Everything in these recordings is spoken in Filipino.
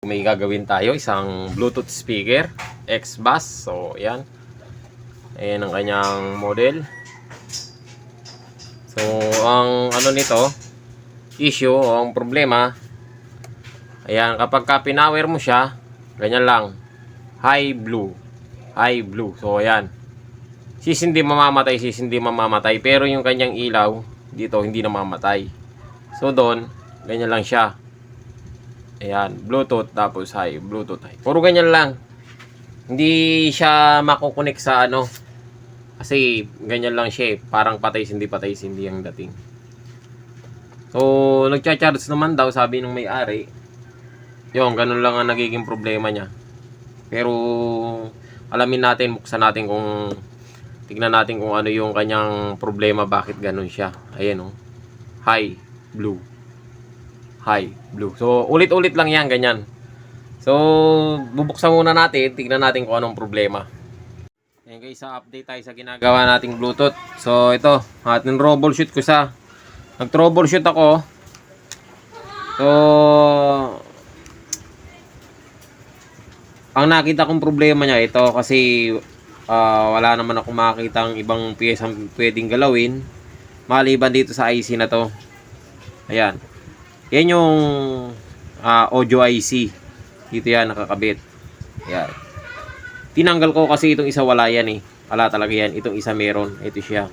May gagawin tayo, isang Bluetooth speaker X-Bass. So yan, ayan ang kanyang model. So ang ano nito, issue o ang problema, ayan, kapag ka pinower mo siya, ganyan lang, high blue. So ayan, hindi mamamatay, pero yung kanyang ilaw dito hindi namamatay. So doon, ganyan lang siya. Ayan, Bluetooth tapos high, Bluetooth high. Puro ganyan lang. Hindi siya makukunik sa ano. Kasi ganyan lang siya eh. Parang patay-sindi ang dating. So, nagcha-charge naman daw, sabi nung may-ari. Yung, ganun lang ang nagiging problema niya. Pero, alamin natin, buksan natin kung tignan natin kung ano yung kanyang problema, bakit ganun siya. Ayan oh. High, blue. High, blue. So, ulit-ulit lang yan, ganyan. So, bubuksan muna natin, tignan natin kung anong problema. Ayan guys, sa update tayo sa ginagawa nating Bluetooth. So, ito, ating troubleshoot ko sa. Nag-troubleshoot ako. So, ang nakita kong problema niya ito kasi wala naman ako makakitang ibang piyesang pwedeng galawin maliban dito sa IC na to. Ayan. Yan yung audio IC. Dito yan nakakabit. Ayan. Tinanggal ko kasi itong isa wala yan eh. Wala talaga yan. Itong isa meron. Ito siya.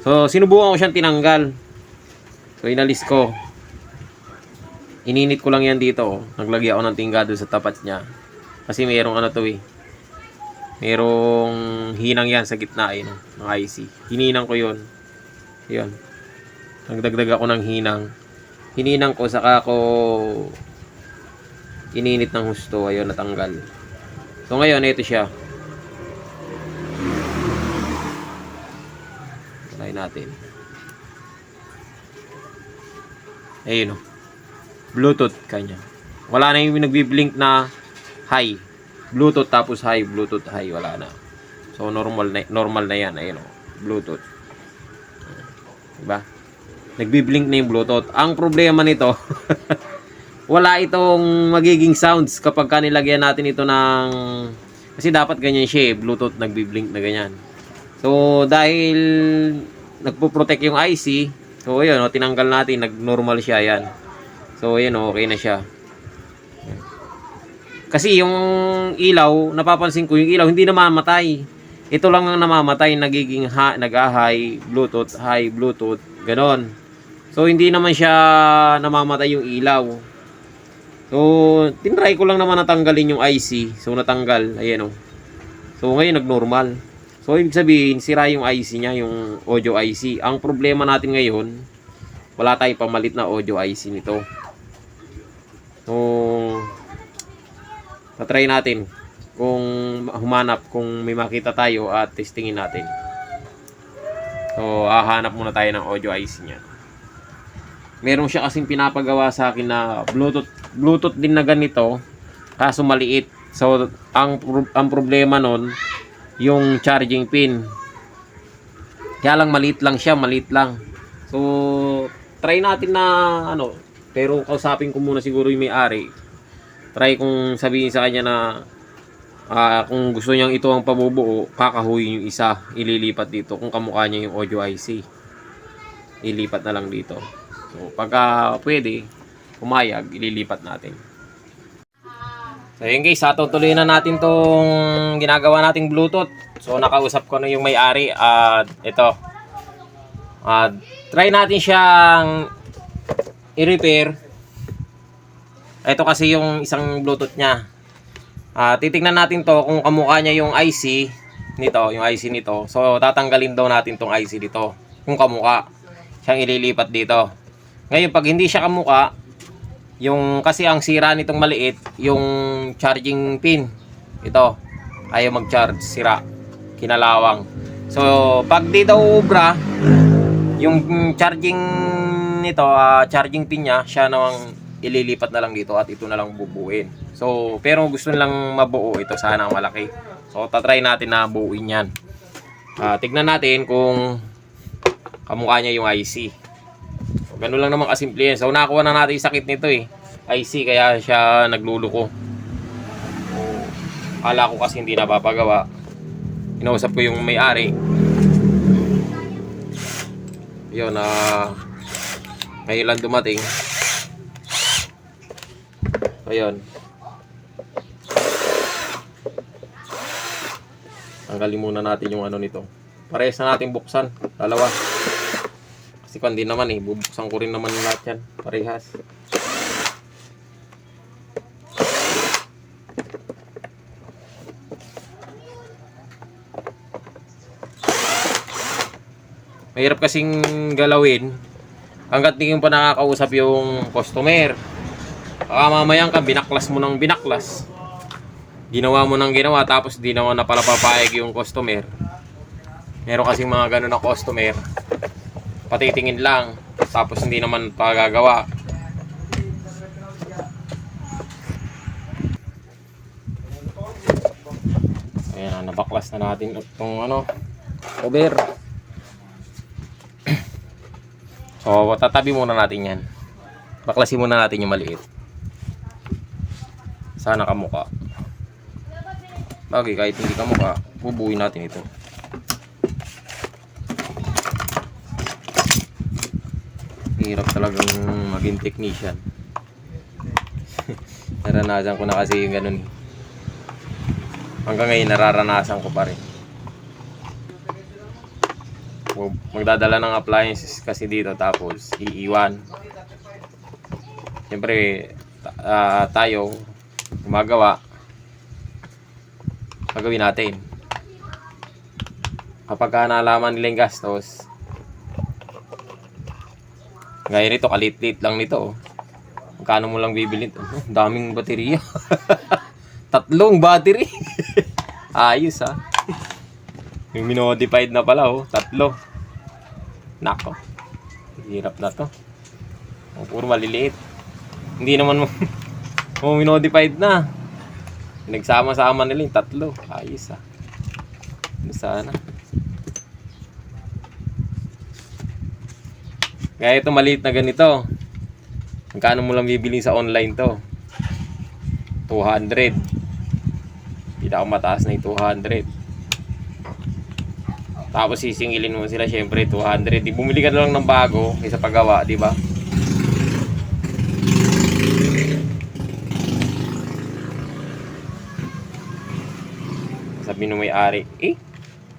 So sinubukan ko siyang tinanggal. So inalis ko. Ininit ko lang yan dito. Naglagay ako ng tingga doon sa tapat niya. Kasi merong ano to eh. Merong hinang yan sa gitna eh, ng IC. Hininang ko yun. Yun. Nagdagdag ako ng hinang. Hininang ko, saka ko ininit ng husto. Ayun, natanggal. So ngayon, ito siya. Try natin. Ayun o. Bluetooth kanya. Wala na yung nagbi-blink na high. Bluetooth tapos high. Bluetooth high. Wala na. So normal na yan. Ayun o. Bluetooth. Diba? Nagbi-blink na yung Bluetooth. Ang problema nito, wala itong magiging sounds kapag kanilagyan natin ito ng... Kasi dapat ganyan siya eh. Bluetooth nagbi-blink na ganyan. So, dahil nagpo-protect yung IC, so yun, tinanggal natin. Nag-normal siya, yan. So, yun, okay na siya. Kasi yung ilaw, napapansin ko, yung ilaw hindi namamatay. Ito lang ang namamatay, nagiging nag-high, Bluetooth, ganon. So, hindi naman siya namamatay yung ilaw. So, tinry ko lang naman natanggalin yung IC. So, natanggal. Ayan o. So, ngayon nag-normal. So, ibig sabihin, sira yung IC niya, yung audio IC. Ang problema natin ngayon, wala tayong pamalit na audio IC nito. So, tatry natin kung humanap, kung may makita tayo at testingin natin. So, hahanap muna tayo ng audio IC niya. Meron siya kasing pinapagawa sa akin na Bluetooth din na ganito, kaso maliit. So ang problema nun, yung charging pin. Kaya lang maliit lang siya, maliit lang. So try natin na ano, pero kausapin ko muna siguro yung may-ari. Try kong sabihin sa kanya na kung gusto niyang ito ang pabubuo, kakahuyin yung isa, ililipat dito. Kung kamukha niya yung audio IC, ilipat na lang dito. So, pagka pwede, pumayag, ililipat natin. So, yun guys, tutuloy na natin tong ginagawa nating Bluetooth. So, nakausap ko na yung may-ari at ito. Try natin siyang i-repair. Ito kasi yung isang Bluetooth niya. Titignan natin to kung kamukha niya yung IC nito, yung IC nito. So, tatanggalin daw natin tong IC dito. Kung kamukha, siyang ililipat dito. Ngayon, pag hindi siya kamukha, yung kasi ang sira nitong maliit, yung charging pin. Ito, ayaw mag-charge, sira, kinalawang. So, pag di daw ubra, yung charging nito, charging pin niya, siya namang ililipat na lang dito at ito na lang bubuin. So, pero gusto nilang mabuo ito, sana malaki. So, tatry natin na buuin yan. Tignan natin kung kamukha niya yung IC. Ganun lang naman kasimple yan. So, nakuha na natin yung sakit nito eh. IC kaya siya nagluluko. Akala ko kasi hindi napapagawa. Inausap ko yung may-ari. Yun, ngayon lang dumating. Ayun. Tanggalin muna natin yung ano nito. Parehas na natin buksan. Dalawa. Kasi kung hindi naman bubuksan ko rin naman lahat yan. Parehas. Mahirap kasing galawin hanggat hindi mo pa nakakausap yung customer. Baka mamayang ka, binaklas mo ng binaklas. Ginawa mo ng ginawa tapos di naman na pala papayag yung customer. Meron kasing mga ganun na customer. Patitingin lang tapos hindi naman pagagawa. Ayan, nabaklas na natin itong cover. So, tatabi muna natin yan. Baklasin muna natin yung maliit. Sana kamukha. Bagay, kahit hindi kamukha, bubuuin natin ito. Hirap talagang maging technician. Naranasan ko na kasi yung ganun. Hanggang ngayon, nararanasan ko pa rin. Magdadala ng appliances kasi dito tapos iiwan. Siyempre tayo gumagawa, gagawin natin. Kapag nalaman nila yung gastos, gaya nito, kalit-lit lang nito. Magkano mo lang bibili ito? Daming baterya. 3 battery. Ayos ha. Yung minodified na pala 3. Nako, hirap na to. Puro maliliit. Hindi naman mo minodified na. Nagsama-sama nila yung 3. Ayos ha. Sana. Kaya ito maliit na ganito. Magkano mo lang bibili sa online to? 200. Pinakamataas na yung 200. Tapos sisingilin mo sila syempre 200. Di bumili ka na lang ng bago kaysa paggawa, di ba? Sabi nung may-ari,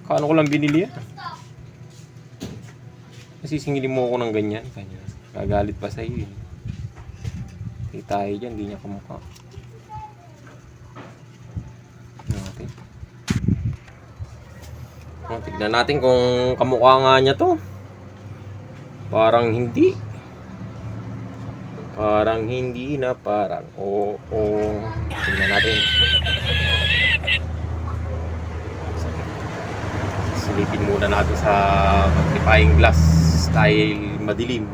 kano ko lang binili yan? Sisingilin mo ako ng ganyan. Gagalit pa sa iyo. Hindi tayo dyan, hindi niya kamukha. Tignan natin kung kamukha nga niya to. Parang hindi. Parang hindi na parang oo. Tignan natin. Silipin muna natin sa magnifying glass dahil madilim.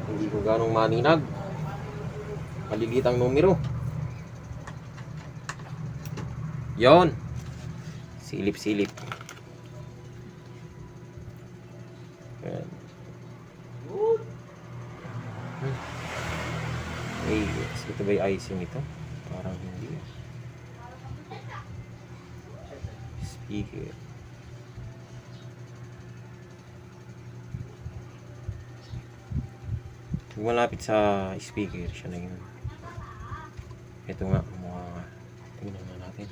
Hindi ko ganong maninag. Maliliit ang numero. Yon. Silip-silip. Ayan. Ito ba yung icing ito? Parang hindi. Speaker. Kung malapit sa speaker, siya na yun. Ito nga, mukha nga. Tingnan nga natin.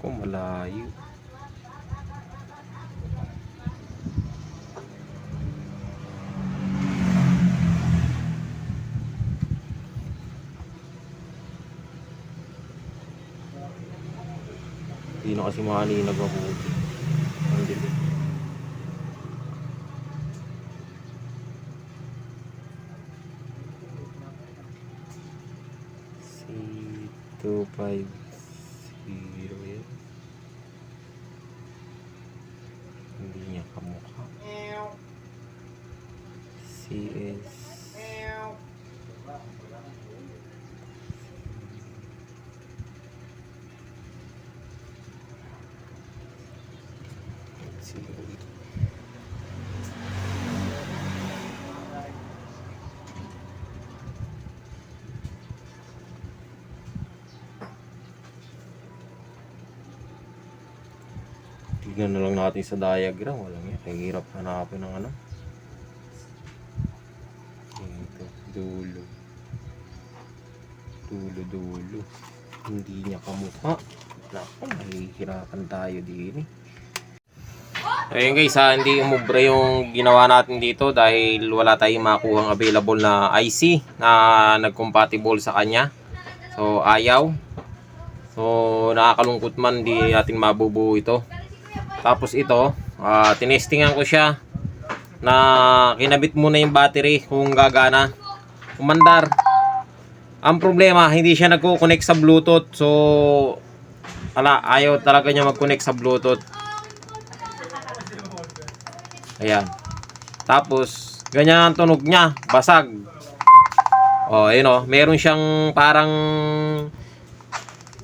Kung malayo. Hindi na kasi makaninag ako. Ang dilim. C250 yan. Hindi niya kamukha. CS Tignan na lang natin sa diagram. Walang yan. Kahirap hanapin ng ano. Ito. Dulo. Dulo. Hindi niya kamukha. Naku, mahihirapan tayo din eh. Ayun guys, hindi umubra yung ginawa natin dito dahil wala tayong makuhang available na IC na nag-compatible sa kanya. So ayaw. So nakakalungkot man, di natin mabubuo ito. Tapos ito, tinestingan ko siya na kinabit muna yung battery kung gagana. Kumandar. Ang problema, hindi siya nagko-connect sa Bluetooth. So ayaw talaga niya mag-connect sa Bluetooth. Ayan. Tapos, ganyan ang tunog niya. Basag. O, ayun o. Meron siyang parang,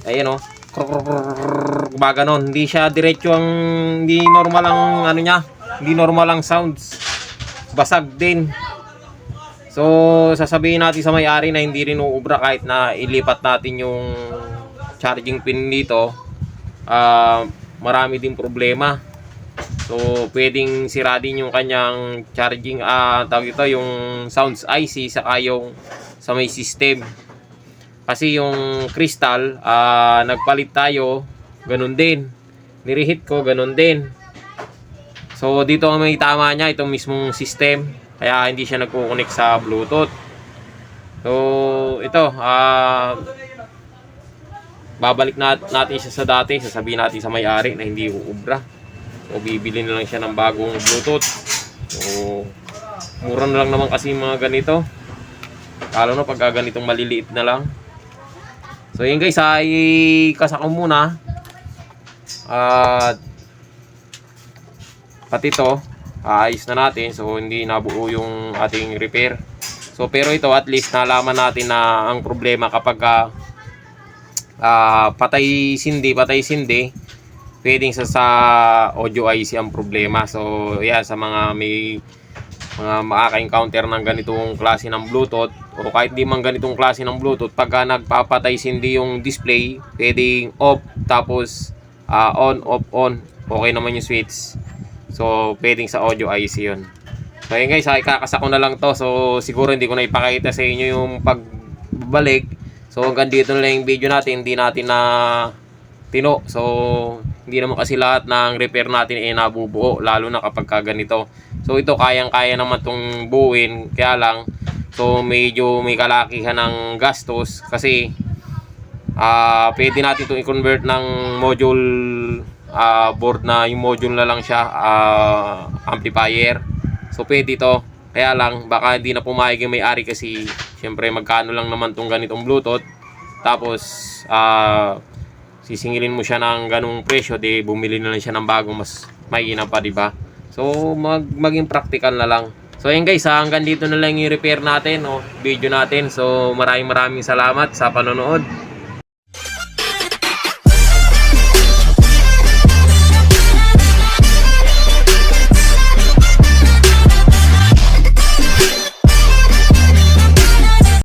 ayun o. Gumaganon. Hindi siya diretso ang, hindi normal ang ano niya. Hindi normal ang sounds. Basag din. So, sasabihin natin sa may-ari na hindi rin uubra kahit na ilipat natin yung charging pin dito. Marami din problema. So, pwedeng sira din yung kanyang charging, tawag ito, yung sounds IC, saka yung sa may system. Kasi yung crystal, nagpalit tayo, ganun din. Nirehit ko, ganun din. So, dito ang may tama niya, itong mismong system. Kaya hindi siya nagko-connect sa Bluetooth. So, ito, babalik natin siya sa dati. Sasabihin natin sa may-ari na hindi uubra. O bibili na lang siya ng bagong Bluetooth. So, mura na lang naman kasi mga ganito. Lalo na pag ganitong maliliit na lang. So yun guys, ay kasako muna. At pati ito, ayos na natin. So hindi nabuo yung ating repair. So pero ito at least nalaman natin na ang problema kapag patay sindi, pwedeng sa audio IC ang problema. So yan, sa mga may mga makaka-encounter ng ganitong klase ng Bluetooth o kahit di man ganitong klase ng Bluetooth, pagka nagpapatay sindi yung display, pwedeng off tapos on, off, on. Okay naman yung switch. So pwedeng sa audio IC yun. So yun guys, ikakasa ko na lang to. So siguro hindi ko na ipakita sa inyo yung pagbalik. So hanggang dito na lang yung video natin. Hindi natin na tino. So hindi naman kasi lahat ng repair natin ay nabubuo, lalo na kapag ganito. So ito kayang-kaya naman itong buuin, kaya lang so medyo may kalakihan ng gastos kasi pwede natin itong i-convert ng module board na yung module na lang siya, amplifier. So pwede ito, kaya lang baka hindi na pumayag yung may-ari kasi syempre magkano lang naman itong ganitong Bluetooth. Tapos sisingilin mo siya ng ganung presyo, di bumili na lang siya ng bagong mas mahina pa, di ba? So maging practical na lang. So ayun guys, hanggang dito na lang yung repair natin o video natin. So maraming salamat sa panonood.